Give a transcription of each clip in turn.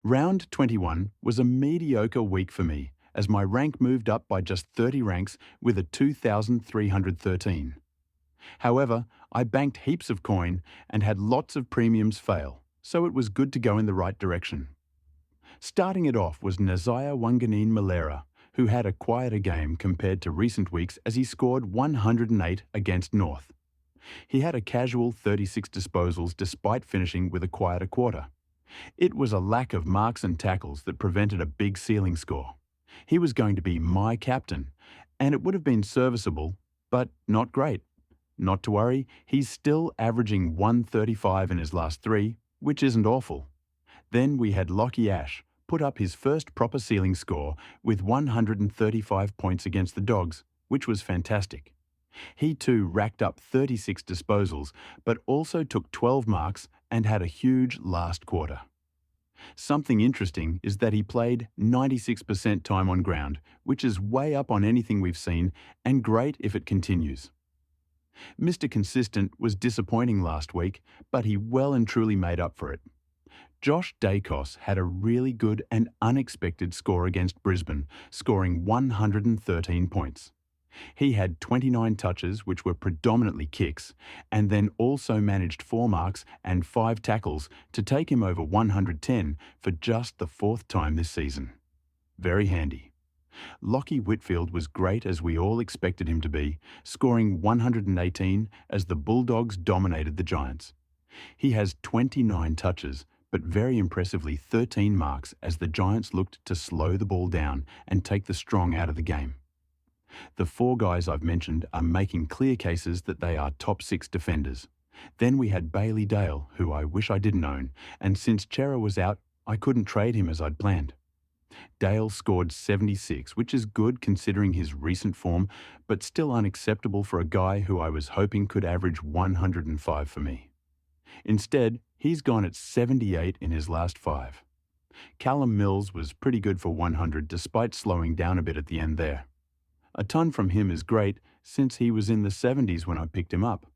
Round 21 was a mediocre week for me, as my rank moved up by just 30 ranks with a 2,313. However, I banked heaps of coin and had lots of premiums fail, so it was good to go in the right direction. Starting it off was Naziah Wanganeen Malera, who had a quieter game compared to recent weeks as he scored 108 against North. He had a casual 36 disposals despite finishing with a quieter quarter. It was a lack of marks and tackles that prevented a big ceiling score. He was going to be my captain, and it would have been serviceable, but not great. Not to worry, he's still averaging 135 in his last three, which isn't awful. Then we had Lockie Ash put up his first proper ceiling score with 135 points against the Dogs, which was fantastic. He too racked up 36 disposals, but also took 12 marks and had a huge last quarter. Something interesting is that he played 96% time on ground, which is way up on anything we've seen and great if it continues. Mr. Consistent was disappointing last week, but he well and truly made up for it. Josh Dacos had a really good and unexpected score against Brisbane, scoring 113 points. He had 29 touches, which were predominantly kicks, and then also managed 4 marks and 5 tackles to take him over 110 for just the 4th time this season. Very handy. Lockie Whitfield was great as we all expected him to be, scoring 118 as the Bulldogs dominated the Giants. He has 29 touches, but very impressively 13 marks as the Giants looked to slow the ball down and take the strong out of the game. The 4 guys I've mentioned are making clear cases that they are top 6 defenders. Then we had Bailey Dale, who I wish I didn't own, and since Chera was out, I couldn't trade him as I'd planned. Dale scored 76, which is good considering his recent form, but still unacceptable for a guy who I was hoping could average 105 for me. Instead, he's gone at 78 in his last 5. Callum Mills was pretty good for 100 despite slowing down a bit at the end there. A ton from him is great since he was in the 70s when I picked him up.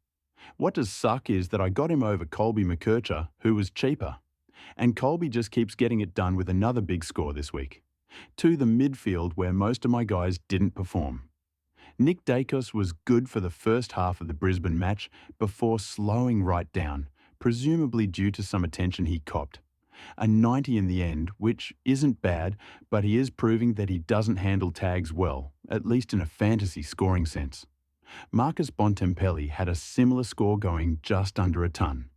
What does suck is that I got him over Colby McKercher, who was cheaper. And Colby just keeps getting it done with another big score this week. To the midfield where most of my guys didn't perform. Nick Dacos was good for the first half of the Brisbane match before slowing right down, presumably due to some attention he copped. A 90 in the end, which isn't bad, but he is proving that he doesn't handle tags well, at least in a fantasy scoring sense. Marcus Bontempelli had a similar score going just under a ton.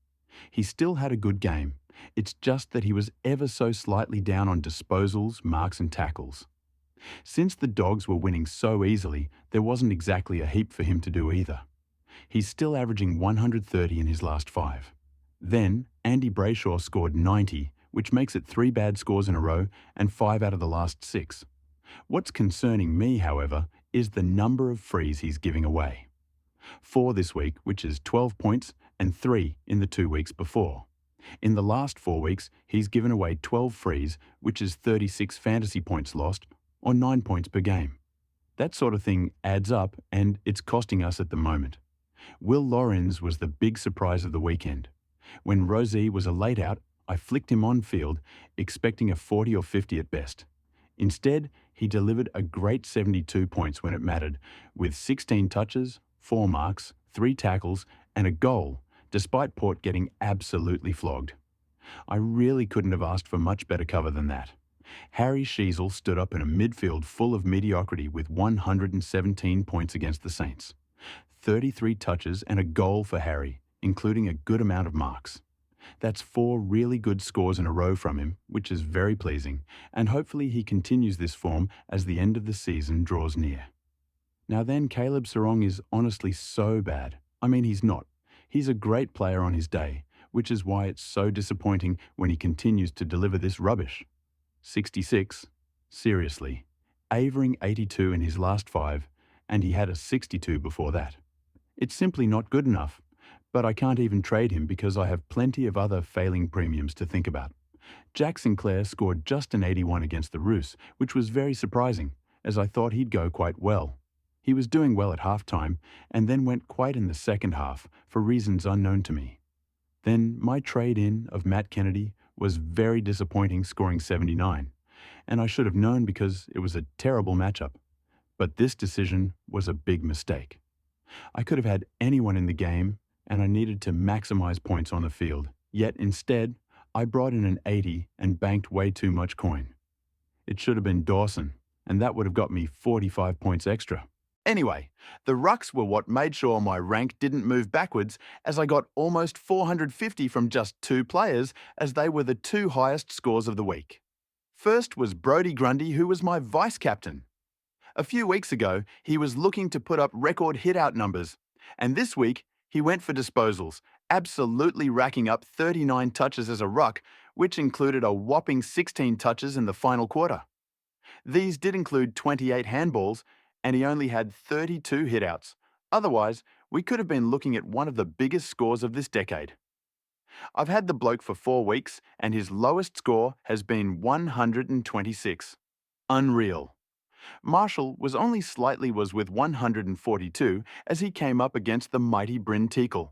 He still had a good game. It's just that he was ever so slightly down on disposals, marks and tackles. Since the Dogs were winning so easily, there wasn't exactly a heap for him to do either. He's still averaging 130 in his last 5. Then, Andy Brayshaw scored 90, which makes it 3 bad scores in a row and 5 out of the last 6. What's concerning me, however, is the number of frees he's giving away. 4 this week, which is 12 points, and 3 in the 2 weeks before. In the last 4 weeks, he's given away 12 frees, which is 36 fantasy points lost, or 9 points per game. That sort of thing adds up, and it's costing us at the moment. Will Lorenz was the big surprise of the weekend. When Rosie was a late out, I flicked him on field, expecting a 40 or 50 at best. Instead, he delivered a great 72 points when it mattered, with 16 touches, 4 marks, 3 tackles, and a goal, despite Port getting absolutely flogged. I really couldn't have asked for much better cover than that. Harry Sheasel stood up in a midfield full of mediocrity with 117 points against the Saints. 33 touches and a goal for Harry, including a good amount of marks. That's 4 really good scores in a row from him, which is very pleasing, and hopefully he continues this form as the end of the season draws near. Now then, Caleb Sarong is honestly so bad. I mean, he's not. He's a great player on his day, which is why it's so disappointing when he continues to deliver this rubbish. 66, seriously, avering 82 in his last 5, and he had a 62 before that. It's simply not good enough, but I can't even trade him because I have plenty of other failing premiums to think about. Jack Sinclair scored just an 81 against the Roos, which was very surprising, as I thought he'd go quite well. He was doing well at halftime, and then went quiet in the second half for reasons unknown to me. Then my trade-in of Matt Kennedy was very disappointing, scoring 79, and I should have known because it was a terrible matchup. But this decision was a big mistake. I could have had anyone in the game, and I needed to maximize points on the field. Yet instead, I brought in an 80 and banked way too much coin. It should have been Dawson, and that would have got me 45 points extra. Anyway, the Rucks were what made sure my rank didn't move backwards, as I got almost 450 from just 2 players, as they were the 2 highest scores of the week. First was Brodie Grundy, who was my vice-captain. A few weeks ago, he was looking to put up record hit-out numbers, and this week, he went for disposals, absolutely racking up 39 touches as a ruck, which included a whopping 16 touches in the final quarter. These did include 28 handballs, and he only had 32 hit-outs. Otherwise, we could have been looking at one of the biggest scores of this decade. I've had the bloke for 4 weeks, and his lowest score has been 126. Unreal. Marshall was only slightly with 142 as he came up against the mighty Bryn Teakle.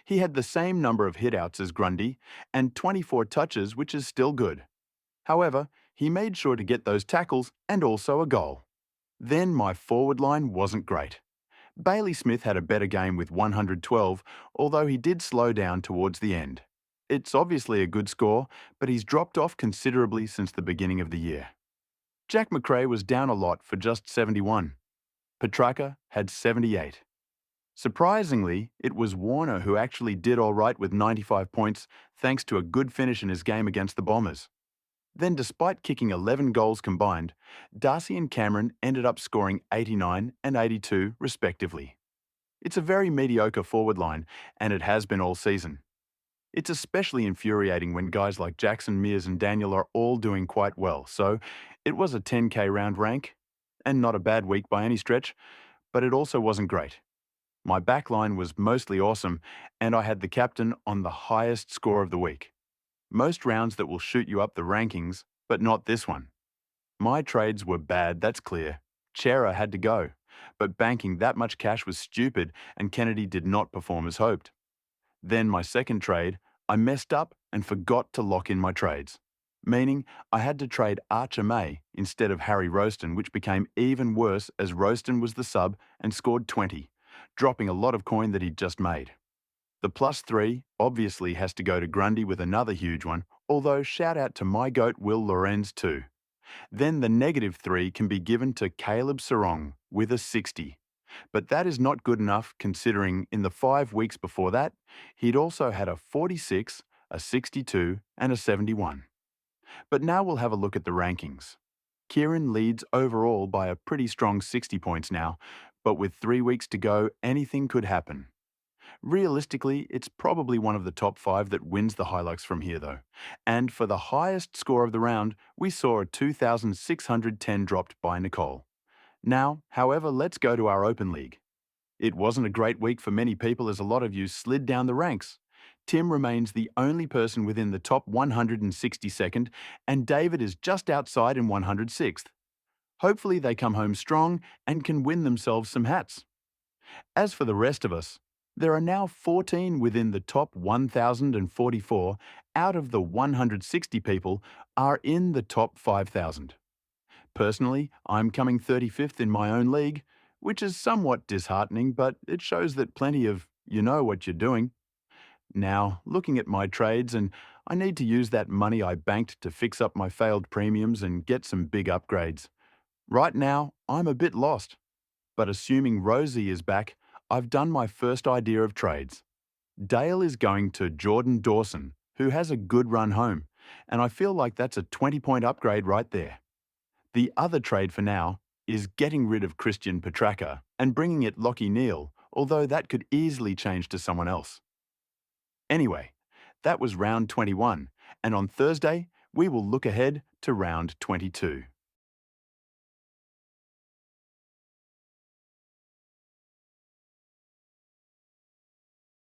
He had the same number of hit-outs as Grundy and 24 touches, which is still good. However, he made sure to get those tackles and also a goal. Then my forward line wasn't great. Bailey Smith had a better game with 112, although he did slow down towards the end. It's obviously a good score, but he's dropped off considerably since the beginning of the year. Jack McRae was down a lot for just 71. Petrarca had 78. Surprisingly, it was Warner who actually did all right with 95 points thanks to a good finish in his game against the Bombers. Then, despite kicking 11 goals combined, Darcy and Cameron ended up scoring 89 and 82 respectively. It's a very mediocre forward line, and it has been all season. It's especially infuriating when guys like Jackson, Mears and Daniel are all doing quite well, so it was a 10k round rank, and not a bad week by any stretch, but it also wasn't great. My backline was mostly awesome, and I had the captain on the highest score of the week. Most rounds that will shoot you up the rankings, but not this one. My trades were bad, that's clear. Chera had to go, but banking that much cash was stupid, and Kennedy did not perform as hoped. Then my second trade, I messed up and forgot to lock in my trades, meaning I had to trade Archer May instead of Harry Roaston, which became even worse as Roaston was the sub and scored 20, dropping a lot of coin that he'd just made. The +3 obviously has to go to Grundy with another huge one, although shout out to my goat Will Lorenz too. Then the -3 can be given to Caleb Sarong with a 60. But that is not good enough considering in the 5 weeks before that, he'd also had a 46, a 62 and a 71. But now we'll have a look at the rankings. Kieran leads overall by a pretty strong 60 points now, but with 3 weeks to go, anything could happen. Realistically, it's probably one of the top 5 that wins the Hilux from here though. And for the highest score of the round, we saw a 2,610 dropped by Nicole. Now, however, let's go to our Open League. It wasn't a great week for many people as a lot of you slid down the ranks. Tim remains the only person within the top 162nd, and David is just outside in 106th. Hopefully they come home strong and can win themselves some hats. As for the rest of us, there are now 14 within the top 1,044 out of the 160 people are in the top 5,000. Personally, I'm coming 35th in my own league, which is somewhat disheartening, but it shows that plenty of you know what you're doing. Now, looking at my trades, and I need to use that money I banked to fix up my failed premiums and get some big upgrades. Right now, I'm a bit lost, but assuming Rosie is back, I've done my first idea of trades. Dale is going to Jordan Dawson, who has a good run home, and I feel like that's a 20-point upgrade right there. The other trade for now is getting rid of Christian Petrarca and bringing it Lockie Neal, although that could easily change to someone else. Anyway, that was round 21, and on Thursday, we will look ahead to round 22.